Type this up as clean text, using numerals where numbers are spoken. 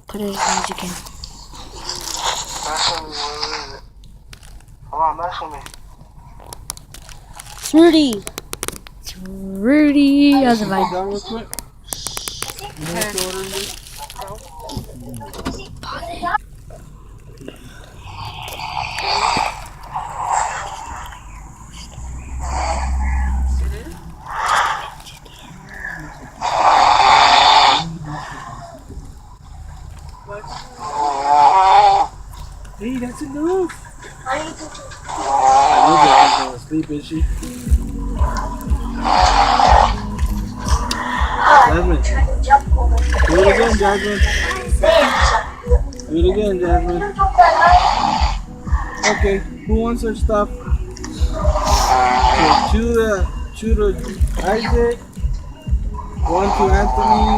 Put it as long as you can. Mess with me, where is it? Come on, mess with me. It's Rudy. It's Rudy. How's it, Mike? Down real quick. You know what order is it? Hey, that's enough. I know that I'm asleep, is she? Jasmine. Do it again, Jasmine. Do it again, Jasmine. Okay, who wants her stuff? So two to Isaac, one to Anthony,